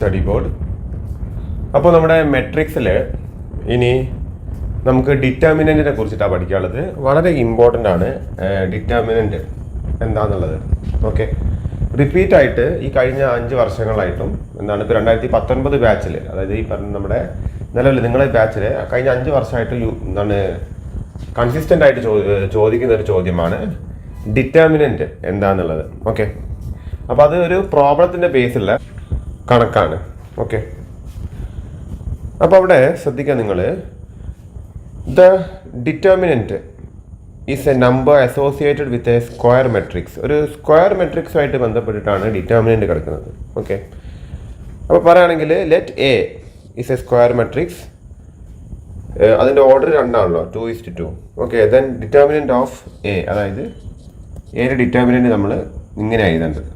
Study board. അപ്പോൾ നമ്മുടെ മെട്രിക്സിൽ ഇനി നമുക്ക് ഡിറ്റർമിനൻറ്റിനെ കുറിച്ചിട്ടാണ് പഠിക്കാനുള്ളത്. വളരെ ഇമ്പോർട്ടൻ്റ് ആണ് ഡിറ്റർമിനൻറ്റ് എന്താണെന്നുള്ളത്. ഓക്കെ, റിപ്പീറ്റായിട്ട് ഈ കഴിഞ്ഞ 5 വർഷങ്ങളായിട്ടും എന്താണ് ഇപ്പോൾ 2019 ബാച്ചിൽ, അതായത് ഈ പറഞ്ഞ നമ്മുടെ നിലവിൽ നിങ്ങളെ ബാച്ചിൽ കഴിഞ്ഞ 5 വർഷമായിട്ട് എന്താണ് കൺസിസ്റ്റൻ്റ് ആയിട്ട് ചോദിക്കുന്ന ഒരു ചോദ്യമാണ് ഡിറ്റർമിനൻറ്റ് എന്താണെന്നുള്ളത്. ഓക്കെ, അപ്പോൾ അത് ഒരു പ്രോബ്ലത്തിൻ്റെ ബേസിലുള്ള കണക്കാണ്. ഓക്കെ, അപ്പോൾ അവിടെ ശ്രദ്ധിക്കുക നിങ്ങൾ, the determinant is A number associated with a square matrix. ഒരു സ്ക്വയർ മെട്രിക്സുമായിട്ട് ബന്ധപ്പെട്ടിട്ടാണ് ഡിറ്റർമിനൻറ്റ് കിടക്കുന്നത്. ഓക്കെ, അപ്പോൾ പറയുകയാണെങ്കിൽ let A is A square matrix, അതിൻ്റെ ഓർഡർ 2 ആണല്ലോ, 2:2. Okay, then determinant of A, അതായത് എയുടെ ഡിറ്റർമിനൻറ്റ് നമ്മൾ ഇങ്ങനെ എഴുതേണ്ടത്.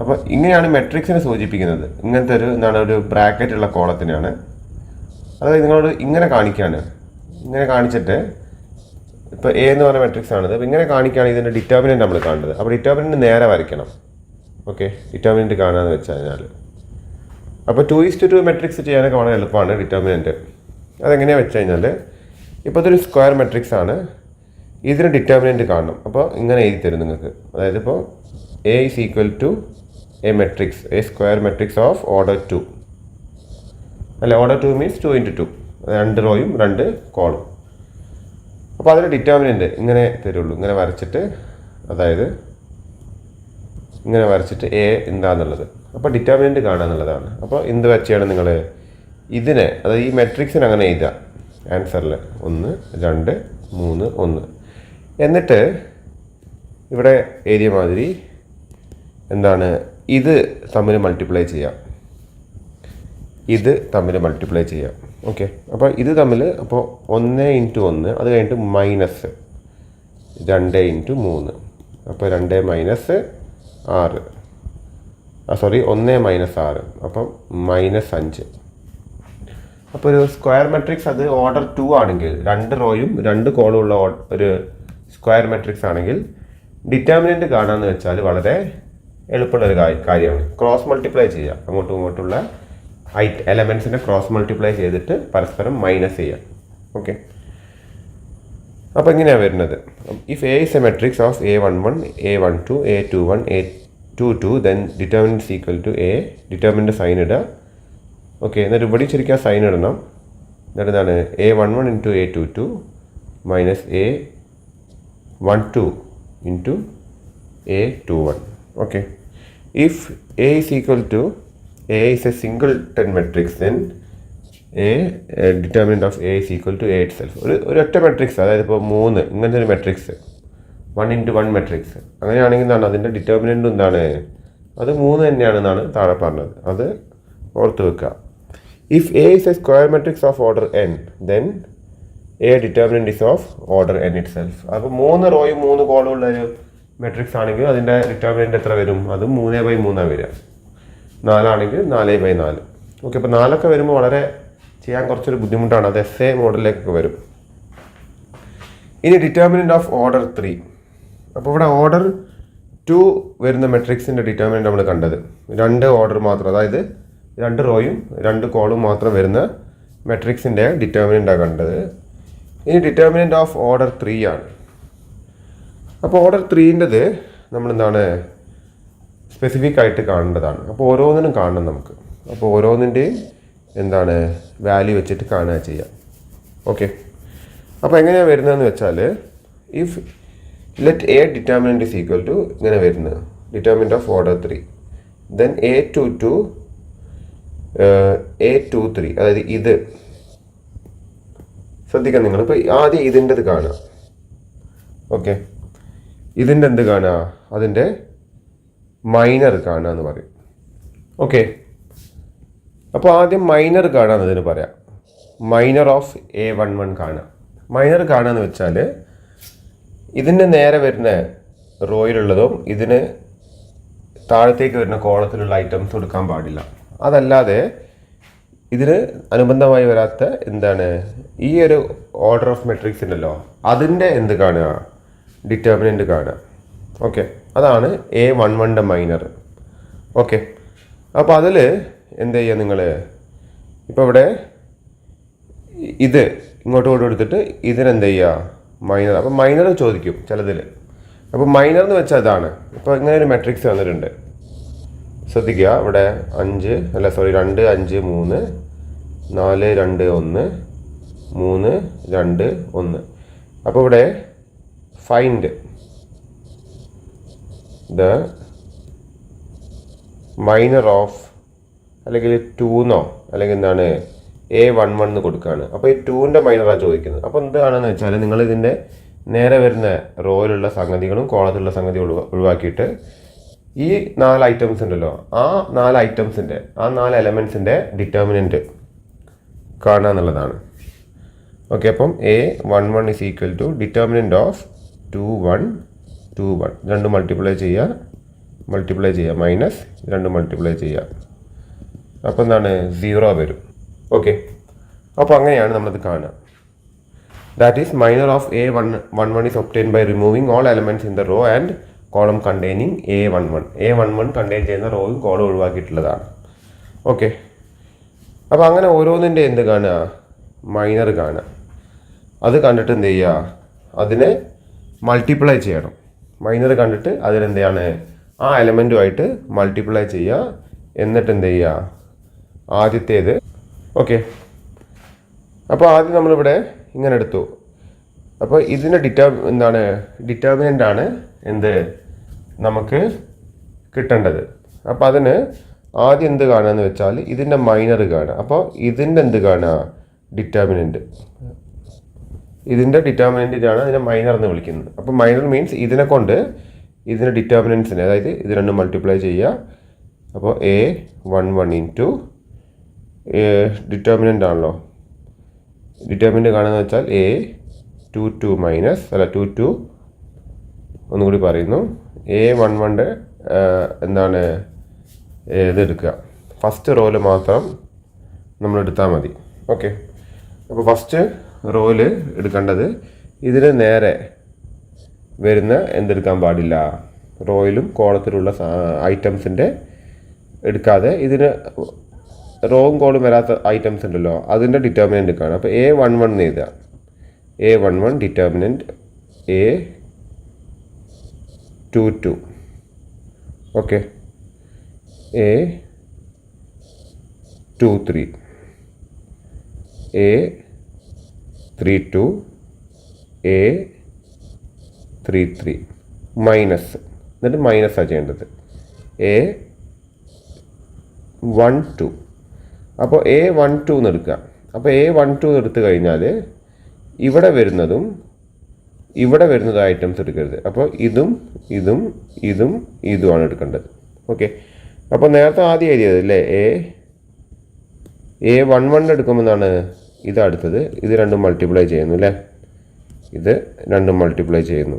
അപ്പോൾ ഇങ്ങനെയാണ് മെട്രിക്സിനെ സൂചിപ്പിക്കുന്നത്. ഇങ്ങനത്തെ ഒരു ബ്രാക്കറ്റ് ഉള്ള കോളത്തിനാണ്. അതായത് നിങ്ങളോട് ഇങ്ങനെ കാണിക്കുകയാണ്, ഇങ്ങനെ കാണിച്ചിട്ട് ഇപ്പോൾ എ എന്ന് പറഞ്ഞ മെട്രിക്സ് ആണിത്. അപ്പോൾ ഇങ്ങനെ കാണിക്കുകയാണ് ഇതിൻ്റെ ഡിറ്റർമിനൻറ്റ് നമ്മൾ കാണുന്നത്. അപ്പോൾ ഡിറ്റർമിനൻറ്റ് നേരെ വരയ്ക്കണം. ഓക്കെ, ഡിറ്റർമിനൻറ്റ് കാണാമെന്ന് വെച്ച് കഴിഞ്ഞാൽ അപ്പോൾ 2:2 മെട്രിക്സ് ചെയ്യാനൊക്കെ വളരെ എളുപ്പമാണ് ഡിറ്റർമിനൻറ്റ്. അതെങ്ങനെയാണെന്ന് വെച്ച് കഴിഞ്ഞാൽ, ഇപ്പോൾ ഇതൊരു സ്ക്വയർ മെട്രിക്സ് ആണ്, ഇതിന് ഡിറ്റർമിനൻറ്റ് കാണണം. അപ്പോൾ ഇങ്ങനെ എഴുതി തരും നിങ്ങൾക്ക്. അതായത് ഇപ്പോൾ A is equal to A matrix, A square matrix of order 2. അല്ല, ഓർഡർ 2 മീൻസ് 2x2, 2 റോയും 2 കോളും. അപ്പോൾ അതിന് ഡിറ്റർമിനൻറ്റ് ഇങ്ങനെ തരുള്ളൂ. ഇങ്ങനെ വരച്ചിട്ട്, അതായത് ഇങ്ങനെ വരച്ചിട്ട് എ എന്താണെന്നുള്ളത്, അപ്പോൾ ഡിറ്റർമിനൻറ്റ് കാണുക എന്നുള്ളതാണ്. അപ്പോൾ എന്ത് വെച്ചാണ് നിങ്ങൾ ഇതിനെ, അതായത് ഈ മെട്രിക്സിന് അങ്ങനെ എഴുതുക. ആൻസറിൽ 1, 2, 3, 1. എന്നിട്ട് ഇവിടെ ഏരിയ മാതിരി എന്താണ് ഇത് തമ്മിൽ മൾട്ടിപ്ലൈ ചെയ്യാം, ഇത് തമ്മിൽ മൾട്ടിപ്ലൈ ചെയ്യാം. ഓക്കെ, അപ്പോൾ ഇത് തമ്മിൽ, അപ്പോൾ 1 × 1, അത് കഴിഞ്ഞിട്ട് മൈനസ് 2 × 3, അപ്പോൾ 2 - 6, 1 - 6, അപ്പം -5. അപ്പോൾ ഒരു സ്ക്വയർ മെട്രിക്സ് അത് ഓർഡർ 2 ആണെങ്കിൽ, 2 റോയും 2 കോളും ഉള്ള ഒരു സ്ക്വയർ മെട്രിക്സ് ആണെങ്കിൽ ഡിറ്റർമിനൻറ്റ് കാണാമെന്ന് വെച്ചാൽ വളരെ എളുപ്പമുള്ളൊരു കാര്യമാണ്. ക്രോസ് മൾട്ടിപ്ലൈ ചെയ്യുക, അങ്ങോട്ടും ഇങ്ങോട്ടുള്ള എലമെൻസിനെ ക്രോസ് മൾട്ടിപ്ലൈ ചെയ്തിട്ട് പരസ്പരം മൈനസ് ചെയ്യാം. ഓക്കെ, അപ്പോൾ ഇങ്ങനെയാണ് വരുന്നത്. If A is A matrix of A11, A12, A21, A22, then determinant is equal to A, determinant sign ഇടുക. ഓക്കെ, എന്നിട്ട് ഇവിടെ ശരിക്കും സൈൻ ഇടണം. എന്നിട്ട് എന്താണ് A11 × A22 minus A12 × A21. Okay, if A is equal to A is a singleton matrix, then determinant of A is equal to A itself. ഒരു ഒറ്റ matrix, അതായത് ഇപ്പോൾ 3 ഇങ്ങനത്തെ ഒരു മെട്രിക്സ്, 1 × 1 മെട്രിക്സ്, അങ്ങനെയാണെങ്കിൽ എന്താണ് അതിൻ്റെ ഡിറ്റർമിനൻറ്റ് എന്താണ്, അത് 3 തന്നെയാണെന്നാണ് താഴെ പറഞ്ഞത്. അത് ഓർത്ത് വെക്കുക. If A is a square matrix of order n, then A determinant is of order n itself. അപ്പോൾ 3 റോയും 3 കോളും ഉള്ള ഒരു മെട്രിക്സ് ആണെങ്കിൽ അതിൻ്റെ ഡിറ്റർമിനൻറ്റ് എത്ര വരും, അത് 3/3 വരിക. 4 ആണെങ്കിൽ 4/4. ഓക്കെ, അപ്പോൾ 4 വരുമ്പോൾ വളരെ ചെയ്യാൻ കുറച്ചൊരു ബുദ്ധിമുട്ടാണ്. അത് SA മോഡലിലേക്കൊക്കെ വരും. ഇനി ഡിറ്റർമിനൻറ്റ് ഓഫ് ഓർഡർ 3. അപ്പോൾ ഇവിടെ ഓർഡർ 2 വരുന്ന മെട്രിക്സിൻ്റെ ഡിറ്റർമിനൻറ്റ് നമ്മൾ കണ്ടത് 2 ഓർഡർ മാത്രം, അതായത് 2 റോയും 2 കോളും മാത്രം വരുന്ന മെട്രിക്സിൻ്റെ ഡിറ്റർമിനൻറ്റാണ് കണ്ടത്. ഇനി ഡിറ്റർമിനൻറ്റ് ഓഫ് ഓർഡർ 3 ആണ്. അപ്പോൾ ഓർഡർ 3ൻ്റെത് നമ്മളെന്താണ് സ്പെസിഫിക് ആയിട്ട് കാണേണ്ടതാണ്. അപ്പോൾ ഓരോന്നിനും കാണണം നമുക്ക്. അപ്പോൾ ഓരോന്നിൻ്റെയും എന്താണ് വാല്യൂ വെച്ചിട്ട് കാണുക ചെയ്യാം. ഓക്കെ, അപ്പോൾ എങ്ങനെയാണ് വരുന്നതെന്ന് വെച്ചാൽ, if let A determinant is equal to ഇങ്ങനെ വരുന്നത്, determinant of order 3, then A22, A23, അതായത് ഇത് ശ്രദ്ധിക്കാം നിങ്ങൾ. ഇപ്പോൾ ആദ്യം ഇതിൻ്റെത് കാണുക. ഓക്കെ, ഇതിൻ്റെ എന്ത് കാണുക, അതിൻ്റെ മൈനർ കാണുക എന്ന് പറയും. ഓക്കെ, അപ്പോൾ ആദ്യം മൈനർ കാണുക എന്നതിന് പറയാം. മൈനർ ഓഫ് A11 കാണുക. മൈനർ കാണുക എന്ന് വെച്ചാൽ ഇതിൻ്റെ നേരെ വരുന്ന റോയിലുള്ളതും ഇതിന് താഴത്തേക്ക് വരുന്ന കോളത്തിലുള്ള ഐറ്റംസ് എടുക്കാൻ പാടില്ല. അതല്ലാതെ ഇതിന് അനുബന്ധമായി വരാത്ത എന്താണ് ഈ ഒരു ഓർഡർ ഓഫ് മെട്രിക്സ് ഉണ്ടല്ലോ, അതിൻ്റെ എന്ത് കാണുക, ഡിറ്റർമിനൻറ്റ് കാണുക. ഓക്കെ, അതാണ് A11ൻ്റെ മൈനർ. ഓക്കെ, അപ്പോൾ അതിൽ എന്ത് ചെയ്യുക നിങ്ങൾ, ഇപ്പോൾ ഇവിടെ ഇത് ഇങ്ങോട്ട് എടുത്തിട്ട് ഇതിനെന്ത് ചെയ്യുക, മൈനർ. അപ്പോൾ മൈനർ ചോദിക്കും ചിലതിൽ. അപ്പോൾ മൈനർ എന്ന് വെച്ചാൽ ഇതാണ്. ഇപ്പോൾ ഇങ്ങനെ ഒരു മെട്രിക്സ് വന്നിട്ടുണ്ട്, ശ്രദ്ധിക്കുക. ഇവിടെ 2 5 3 4 2 1 3 2 1. അപ്പോൾ ഇവിടെ ഫൈൻഡ് ദ മൈനർ ഓഫ്, അല്ലെങ്കിൽ 2 അല്ലെങ്കിൽ എന്താണ് A11 എന്ന് കൊടുക്കുകയാണ്. അപ്പോൾ ഈ 2ൻ്റെ മൈനറാണ് ചോദിക്കുന്നത്. അപ്പോൾ എന്താണെന്ന് വെച്ചാൽ നിങ്ങൾ ഇതിൻ്റെ നേരെ വരുന്ന റോയിലുള്ള സംഗതികളും കോളത്തിലുള്ള സംഗതികളും ഒഴിവാക്കിയിട്ട് ഈ 4 ഐറ്റംസ് ഉണ്ടല്ലോ, ആ 4 ഐറ്റംസിൻ്റെ, ആ 4 എലമെൻസിൻ്റെ ഡിറ്റർമിനൻറ്റ് കാണുക എന്നുള്ളതാണ്. ഓക്കെ, അപ്പം A11 is equal to determinant of 2 1 2 1. 2 multiply ചെയ്യുക മൈനസ് 2 മൾട്ടിപ്ലൈ ചെയ്യുക. അപ്പോൾ എന്താണ് 0 വരും. ഓക്കെ, അപ്പോൾ അങ്ങനെയാണ് നമ്മളത് കാണുക. That is minor of A11 is obtain by removing all elements in the row and column containing A11 contain ചെയ്യുന്ന റോയും കോളം ഒഴിവാക്കിയിട്ടുള്ളതാണ്. ഓക്കെ, അപ്പോൾ അങ്ങനെ ഓരോന്നിൻ്റെ എന്ത് കാണുക, മൈനർ കാണുക. അത് കണ്ടിട്ട് എന്ത് ചെയ്യുക, അതിനെ മൾട്ടിപ്ലൈ ചെയ്യണം. മൈനർ കണ്ടിട്ട് അതിനെന്ത് ചെയ്യാണ്, ആ എലമെൻറ്റുമായിട്ട് മൾട്ടിപ്ലൈ ചെയ്യുക. എന്നിട്ട് എന്ത് ചെയ്യുക, ആദ്യത്തേത്. ഓക്കെ, അപ്പോൾ ആദ്യം നമ്മളിവിടെ ഇങ്ങനെ എടുത്തു. അപ്പോൾ ഇതിൻ്റെ ഡിറ്റർമിനൻ്റ് ആണ് എന്ത് നമുക്ക് കിട്ടേണ്ടത്. അപ്പോൾ അതിന് ആദ്യം എന്ത് കാണുകയെന്ന് വെച്ചാൽ ഇതിൻ്റെ മൈനർ കാണുക. അപ്പോൾ ഇതിൻ്റെ എന്ത് കാണുക, ഡിറ്റർമിനൻ്റ്. ഇതിൻ്റെ ഡിറ്റർമിനൻറ്റിനാണ് അതിനെ മൈനർ എന്ന് വിളിക്കുന്നത്. അപ്പോൾ മൈനർ മീൻസ് ഇതിനെ കൊണ്ട് ഇതിൻ്റെ ഡിറ്റർമിനൻസിനെ, അതായത് ഇത് രണ്ടും മൾട്ടിപ്ലൈ ചെയ്യുക. അപ്പോൾ A11 ഇൻറ്റു ഡിറ്റർമിനൻ്റ് ആണല്ലോ, ഡിറ്റർമിനൻ്റ് കാണുന്നത് വെച്ചാൽ A22 മൈനസ് 22 ഒന്നുകൂടി പറയുന്നു, A11 എന്താണ് ഇതെടുക്കുക, ഫസ്റ്റ് റോയിൽ മാത്രം നമ്മൾ എടുത്താൽ മതി. ഓക്കെ, അപ്പോൾ ഫസ്റ്റ് റോയിൽ എടുക്കേണ്ടത് ഇതിന് നേരെ വരുന്ന എന്തെടുക്കാൻ പാടില്ല, റോയിലും കോളത്തിലുള്ള ഐറ്റംസിൻ്റെ എടുക്കാതെ ഇതിന് റോവും കോളും വരാത്ത ഐറ്റംസ് ഉണ്ടല്ലോ, അതിൻ്റെ ഡിറ്റർമിനൻ്റ് കാണാം. അപ്പോൾ A11 എന്ന് എഴുതുക. A11 determinant A22. Okay, A23 A32 A33 minus, എന്നിട്ട് മൈനസാണ് ചെയ്യേണ്ടത് A12. അപ്പോൾ A12 എന്ന് എടുക്കുക. അപ്പോൾ A12 എടുത്തു കഴിഞ്ഞാൽ ഇവിടെ വരുന്നതും ഐറ്റംസ് എടുക്കരുത്. അപ്പോൾ ഇതും ഇതുമാണ് എടുക്കേണ്ടത്. ഓക്കെ, അപ്പോൾ നേരത്തെ ആദ്യം എഴുതിയത് അല്ലേ, A11 എടുക്കുമ്പോൾ എന്താണ് ഇത് അടുത്തത്, ഇത് രണ്ടും മൾട്ടിപ്ലൈ ചെയ്യുന്നു അല്ലേ, ഇത് രണ്ടും മൾട്ടിപ്ലൈ ചെയ്യുന്നു,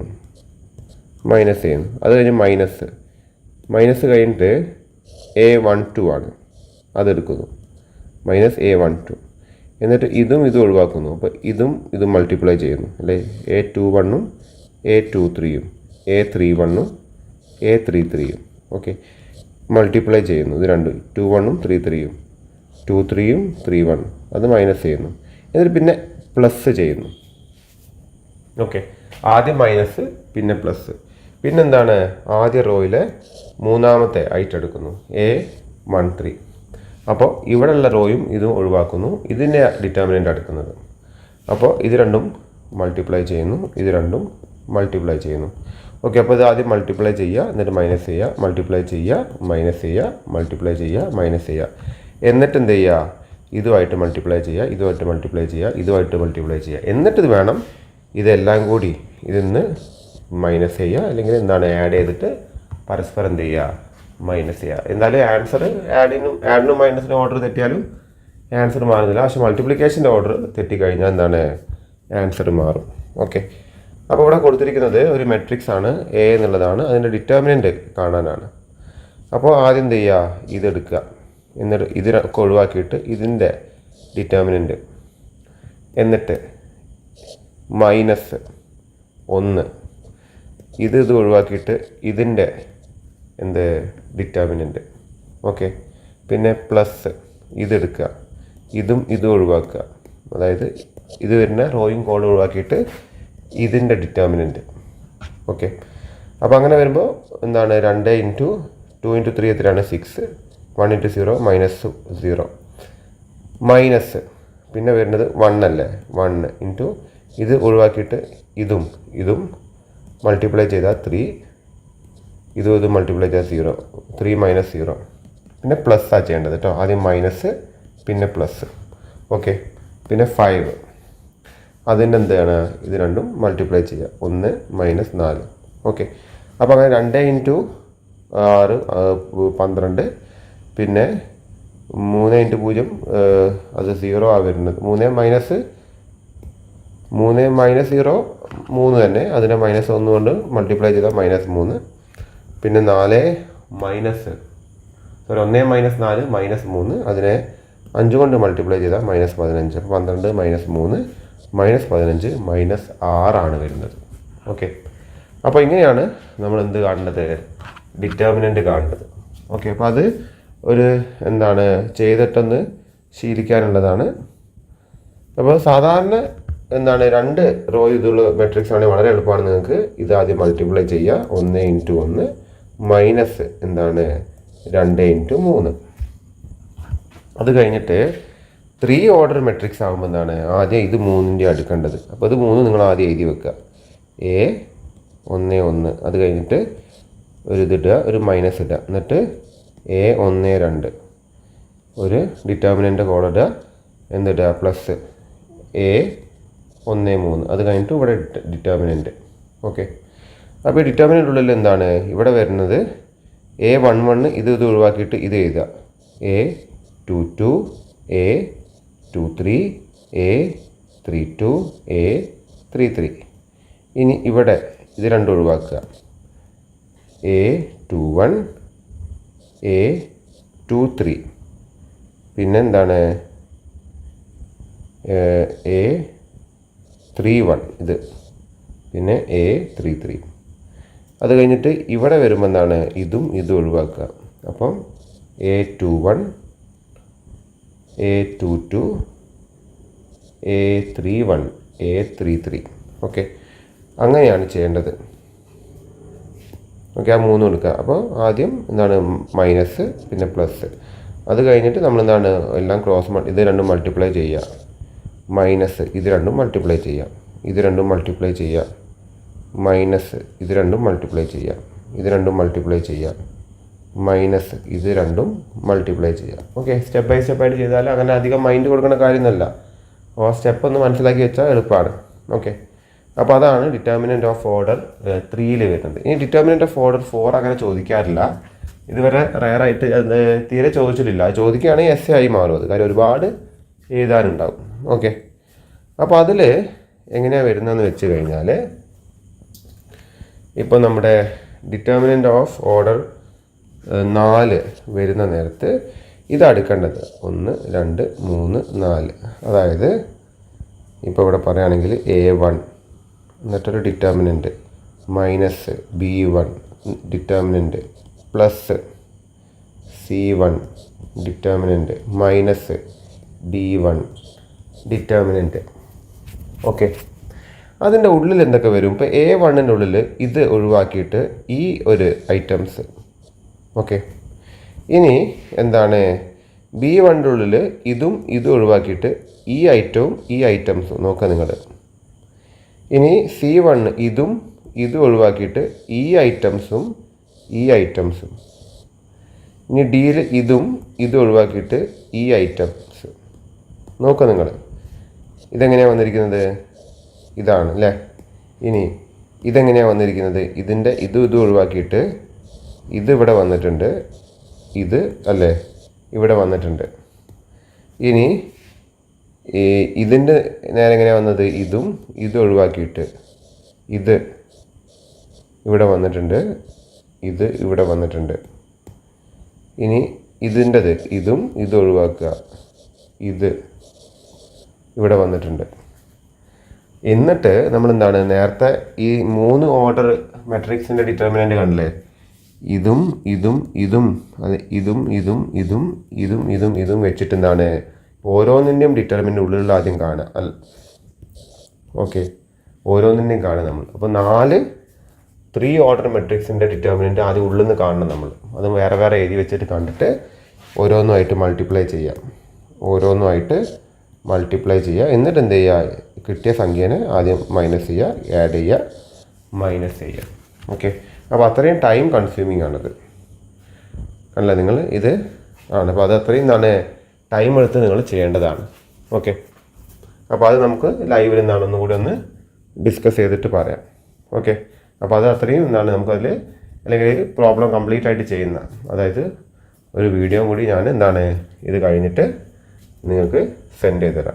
മൈനസ് ചെയ്യുന്നു. അത് കഴിഞ്ഞ് മൈനസ് കഴിഞ്ഞിട്ട് A12 ആണ്, അതെടുക്കുന്നു, മൈനസ് A12. എന്നിട്ട് ഇതും ഒഴിവാക്കുന്നു. അപ്പോൾ ഇതും മൾട്ടിപ്ലൈ ചെയ്യുന്നു അല്ലേ, A21 A23 A31 A33. Okay, multiply ചെയ്യുന്നു. ഇത് രണ്ടും 21 33 23 31, അത് മൈനസ് ചെയ്യുന്നു. എന്നിട്ട് പിന്നെ പ്ലസ് ചെയ്യുന്നു. ഓക്കെ, ആദ്യം മൈനസ് പിന്നെ പ്ലസ്. പിന്നെന്താണ്, ആദ്യ റോയിലെ മൂന്നാമത്തെ ഐറ്റം എടുക്കുന്നു A13. അപ്പോൾ ഇവിടെയുള്ള റോയും ഇതും ഒഴിവാക്കുന്നു, ഇതിൻ്റെ ഡിറ്റർമിനൻ്റ് എടുക്കുന്നത്. അപ്പോൾ ഇത് രണ്ടും മൾട്ടിപ്ലൈ ചെയ്യുന്നു, ഇത് രണ്ടും മൾട്ടിപ്ലൈ ചെയ്യുന്നു. ഓക്കെ, അപ്പോൾ ഇത് ആദ്യം മൾട്ടിപ്ലൈ ചെയ്യുക, എന്നിട്ട് മൈനസ് ചെയ്യുക, മൾട്ടിപ്ലൈ ചെയ്യുക, മൈനസ് ചെയ്യുക, മൾട്ടിപ്ലൈ ചെയ്യുക, മൈനസ് ചെയ്യുക. എന്നിട്ട് എന്ത് ചെയ്യുക, ഇതുമായിട്ട് മൾട്ടിപ്ലൈ ചെയ്യുക, ഇതുമായിട്ട് മൾട്ടിപ്ലൈ ചെയ്യുക, ഇതുമായിട്ട് മൾട്ടിപ്ലൈ ചെയ്യുക. എന്നിട്ട് വേണം ഇതെല്ലാം കൂടി ഇതിന്ന് മൈനസ് ചെയ്യുക, അല്ലെങ്കിൽ എന്താണ് ആഡ് ചെയ്തിട്ട് പരസ്പരം എന്ത് ചെയ്യുക, മൈനസ് ചെയ്യുക. എന്തായാലും ആൻസർ ആഡിനും മൈനസിനും ഓർഡർ തെറ്റിയാലും ആൻസർ മാറുന്നില്ല. പക്ഷേ മൾട്ടിപ്ലിക്കേഷൻ്റെ ഓർഡർ തെറ്റിക്കഴിഞ്ഞാൽ എന്താണ്, ആൻസർ മാറും. ഓക്കെ, അപ്പോൾ ഇവിടെ കൊടുത്തിരിക്കുന്നത് ഒരു മെട്രിക്സ് ആണ്, A എന്നുള്ളതാണ്, അതിൻ്റെ ഡിറ്റർമിനൻ്റ് കാണാനാണ്. അപ്പോൾ ആദ്യം എന്ത് ചെയ്യുക, ഇതെടുക്കുക, എന്നിട്ട് ഇതിനൊക്കെ ഒഴിവാക്കിയിട്ട് ഇതിൻ്റെ ഡിറ്റർമിനൻ്റ്, എന്നിട്ട് -1, ഇത് ഒഴിവാക്കിയിട്ട് ഇതിൻ്റെ ഡിറ്റർമിനൻ്റ്. ഓക്കെ, പിന്നെ പ്ലസ് ഇതെടുക്കുക, ഇതും ഒഴിവാക്കുക. അതായത് ഇത് വരുന്ന റോയും കോളും ഒഴിവാക്കിയിട്ട് ഇതിൻ്റെ ഡിറ്റർമിനൻറ്റ്. ഓക്കെ, അപ്പോൾ അങ്ങനെ വരുമ്പോൾ എന്താണ് 2 ഇൻറ്റു 2 ഇൻറ്റു 3 എത്രയാണ് 6, 1 ഇൻറ്റു 0 -0 മൈനസ് പിന്നെ വരുന്നത് 1 അല്ലേ, 1 ഇൻറ്റു ഇത് ഒഴിവാക്കിയിട്ട് ഇതും മൾട്ടിപ്ലൈ ചെയ്താൽ 3, ഇതും മൾട്ടിപ്ലൈ ചെയ്താൽ 0, 3 - 0 പിന്നെ പ്ലസ് ആ ചെയ്യേണ്ടത് കേട്ടോ. ആദ്യം മൈനസ് പിന്നെ പ്ലസ്. ഓക്കെ, പിന്നെ 5 അതിൻ്റെ എന്താണ് ഇത് രണ്ടും മൾട്ടിപ്ലൈ ചെയ്യുക, 1 - 4. ഓക്കെ, അപ്പോൾ അങ്ങനെ 2 ഇൻറ്റു 6 12, പിന്നെ 3 ഇൻറ്റു 0 അത് 0 ആ വരുന്നത്, 3 - 0 3 തന്നെ, അതിനെ -1 കൊണ്ട് മൾട്ടിപ്ലൈ ചെയ്താൽ -3, പിന്നെ 4 1 - 4 -3, അതിനെ 5 കൊണ്ട് മൾട്ടിപ്ലൈ ചെയ്താൽ -15. 12 - 3 -15 -6 വരുന്നത്. ഓക്കെ, അപ്പോൾ ഇങ്ങനെയാണ് നമ്മൾ എന്ത് കാണേണ്ടത്, ഡിറ്റർമിനൻ്റ് കാണേണ്ടത്. ഓക്കെ, അപ്പോൾ അത് ഒരു എന്താണ് ചെയ്തിട്ടൊന്ന് ശീലിക്കാനുള്ളതാണ്. അപ്പോൾ സാധാരണ എന്താണ് 2 റോ ഇതുള്ള മെട്രിക്സ് ആണെങ്കിൽ വളരെ എളുപ്പമാണ്. നിങ്ങൾക്ക് ഇത് ആദ്യം മൾട്ടിപ്ലൈ ചെയ്യുക, 1 ഇൻറ്റു 1 മൈനസ് എന്താണ് 2 ഇൻറ്റു 3. അത് കഴിഞ്ഞിട്ട് 3 ഓർഡർ മെട്രിക്സ് ആകുമ്പോൾ എന്താണ് ആദ്യം ഇത് 3ൻ്റെ അടുക്കേണ്ടത്. അപ്പോൾ ഇത് 3 നിങ്ങൾ ആദ്യം എഴുതി വെക്കുക, A11. അത് കഴിഞ്ഞിട്ട് ഒരു ഇതിടുക, ഒരു മൈനസ് ഇടുക, എന്നിട്ട് A12 ഒരു ഡിറ്റർമിനൻ്റ് കോഡ് ഇടുക, എന്തിടുക പ്ലസ് A13. അത് കഴിഞ്ഞിട്ട് ഇവിടെ ഡിറ്റർമിനൻ്റ്. ഓക്കെ, അപ്പോൾ ഈ ഡിറ്റർമിനൻ്റ് ഉള്ളിൽ എന്താണ് ഇവിടെ വരുന്നത് A11 ഇത് ഒഴിവാക്കിയിട്ട് ഇത് എഴുതുക, A22 A23 A32 A33. ഇനി ഇവിടെ ഇത് രണ്ടും ഒഴിവാക്കുക, A21 A23, പിന്നെ എന്താണ് A31 ഇത്, പിന്നെ A33. അത് കഴിഞ്ഞിട്ട് ഇവിടെ വരുമ്പോൾ എന്താണ് ഇതും ഒഴിവാക്കുക. അപ്പം A21 A22 A31 A33. Okay, അങ്ങനെയാണ് ചെയ്യേണ്ടത്. ഓക്കെ, ആ 3 എടുക്കുക. അപ്പോൾ ആദ്യം എന്താണ് മൈനസ് പിന്നെ പ്ലസ്. അത് കഴിഞ്ഞിട്ട് നമ്മൾ എന്താണ് എല്ലാം ഇത് രണ്ടും മൾട്ടിപ്ലൈ ചെയ്യുക, മൈനസ് ഇത് രണ്ടും മൾട്ടിപ്ലൈ ചെയ്യുക, ഇത് രണ്ടും മൾട്ടിപ്ലൈ ചെയ്യുക, മൈനസ് ഇത് രണ്ടും മൾട്ടിപ്ലൈ ചെയ്യുക, ഇത് രണ്ടും മൾട്ടിപ്ലൈ ചെയ്യുക, മൈനസ് ഇത് രണ്ടും മൾട്ടിപ്ലൈ ചെയ്യുക. ഓക്കെ, സ്റ്റെപ്പ് ബൈ സ്റ്റെപ്പായിട്ട് ചെയ്താൽ അങ്ങനെ അധികം മൈൻഡ് കൊടുക്കേണ്ട കാര്യമൊന്നുമല്ല. ആ സ്റ്റെപ്പ് ഒന്ന് മനസ്സിലാക്കി വെച്ചാൽ എളുപ്പമാണ്. ഓക്കെ, അപ്പോൾ അതാണ് ഡിറ്റർമിനൻ്റ് ഓഫ് ഓർഡർ 3 വരുന്നത്. ഇനി ഡിറ്റർമിനൻ്റ് ഓഫ് ഓർഡർ 4 അങ്ങനെ ചോദിക്കാറില്ല, ഇതുവരെ റയറായിട്ട് തീരെ ചോദിച്ചിട്ടില്ല. ചോദിക്കുകയാണെങ്കിൽ എസ് ആയി മാറും അത്, കാര്യം ഒരുപാട് എഴുതാനുണ്ടാവും. ഓക്കെ, അപ്പോൾ അതിൽ എങ്ങനെയാണ് വരുന്നതെന്ന് വെച്ച് കഴിഞ്ഞാൽ, ഇപ്പോൾ നമ്മുടെ ഡിറ്റർമിനൻ്റ് ഓഫ് ഓർഡർ 4 വരുന്ന നേരത്ത് ഇത് അടുക്കേണ്ടത് 1 2 3 4. അതായത് ഇപ്പോൾ ഇവിടെ പറയുകയാണെങ്കിൽ A1 എന്നിട്ടൊരു determinant minus B1 determinant plus C1 determinant minus D1 determinant. Okay, അതിൻ്റെ ഉള്ളിൽ എന്തൊക്കെ വരും? ഇപ്പോൾ A1ൻ്റെ ഉള്ളിൽ ഇത് ഒഴിവാക്കിയിട്ട് ഈ ഒരു ഐറ്റംസ്. ഓക്കെ, ഇനി എന്താണ് B1ൻ്റെ ഉള്ളിൽ ഇതും ഒഴിവാക്കിയിട്ട് ഈ ഐറ്റവും ഈ ഐറ്റംസും നോക്കുക നിങ്ങൾ. ഇനി C1 ഇതും ഒഴിവാക്കിയിട്ട് ഈ ഐറ്റംസും ഈ ഐറ്റംസും. ഇനി ഡിയിൽ ഇതും ഒഴിവാക്കിയിട്ട് ഈ ഐറ്റംസ് നോക്കുക നിങ്ങൾ. ഇതെങ്ങനെയാണ് വന്നിരിക്കുന്നത്? ഇതാണ് അല്ലേ. ഇനി ഇതെങ്ങനെയാണ് വന്നിരിക്കുന്നത്? ഇതിൻ്റെ ഇതും ഒഴിവാക്കിയിട്ട് ഇതിവിടെ വന്നിട്ടുണ്ട്, ഇത് അല്ലേ ഇവിടെ വന്നിട്ടുണ്ട്. ഇനി ഇതിൻ്റെ നേരെ എങ്ങനെയാണ് വന്നത്? ഇതും ഒഴിവാക്കിയിട്ട് ഇത് ഇവിടെ വന്നിട്ടുണ്ട്, ഇത് ഇവിടെ വന്നിട്ടുണ്ട്. ഇനി ഇതിൻ്റെത് ഇതും ഒഴിവാക്കുക, ഇത് ഇവിടെ വന്നിട്ടുണ്ട്. എന്നിട്ട് നമ്മൾ എന്താണ് നേരത്തെ ഈ 3 ഓർഡർ മെട്രിക്സിൻ്റെ ഡിറ്റർമിനൻ്റ് കണ്ടില്ലേ? ഇതും ഇതും ഇതും അത് ഇതും ഇതും ഇതും ഇതും ഇതും ഇതും വെച്ചിട്ട് എന്താണ് ഓരോന്നിൻ്റെയും ഡിറ്റർമിനൻ്റ് ഉള്ളിലുള്ള ആദ്യം കാണുക ഓക്കെ, ഓരോന്നിൻ്റെയും കാണുക നമ്മൾ. അപ്പോൾ 4 3 ഓർഡർ മെട്രിക്സിൻ്റെ ഡിറ്റർമിനൻ്റ് ആദ്യം ഉള്ളിൽ നിന്ന് കാണണം നമ്മൾ. അത് വേറെ വേറെ എഴുതി വെച്ചിട്ട് കണ്ടിട്ട് ഓരോന്നുമായിട്ട് മൾട്ടിപ്ലൈ ചെയ്യുക, എന്നിട്ട് എന്ത് ചെയ്യുക, കിട്ടിയ സംഖ്യേനെ ആദ്യം മൈനസ് ചെയ്യുക, ആഡ് ചെയ്യുക, മൈനസ് ചെയ്യുക. ഓക്കെ, അപ്പോൾ അത്രയും ടൈം കൺസ്യൂമിങ് ആണത്. അല്ല നിങ്ങൾ ഇത് ആണ്, അപ്പോൾ അത് അത്രയും എന്താണ് ടൈം എടുത്ത് നിങ്ങൾ ചെയ്യേണ്ടതാണ്. ഓക്കെ, അപ്പോൾ അത് നമുക്ക് ലൈവിൽ എന്താണ് ഒന്നുകൂടി ഒന്ന് ഡിസ്കസ് ചെയ്തിട്ട് പറയാം. ഓക്കെ, അപ്പോൾ അത് അത്രയും എന്താണ് നമുക്കതിൽ അല്ലെങ്കിൽ പ്രോബ്ലം കംപ്ലീറ്റ് ആയിട്ട് ചെയ്യുന്ന, അതായത് ഒരു വീഡിയോ കൂടി ഞാൻ എന്താണ് ഇത് കഴിഞ്ഞിട്ട് നിങ്ങൾക്ക് സെൻഡ് ചെയ്ത് തരാം.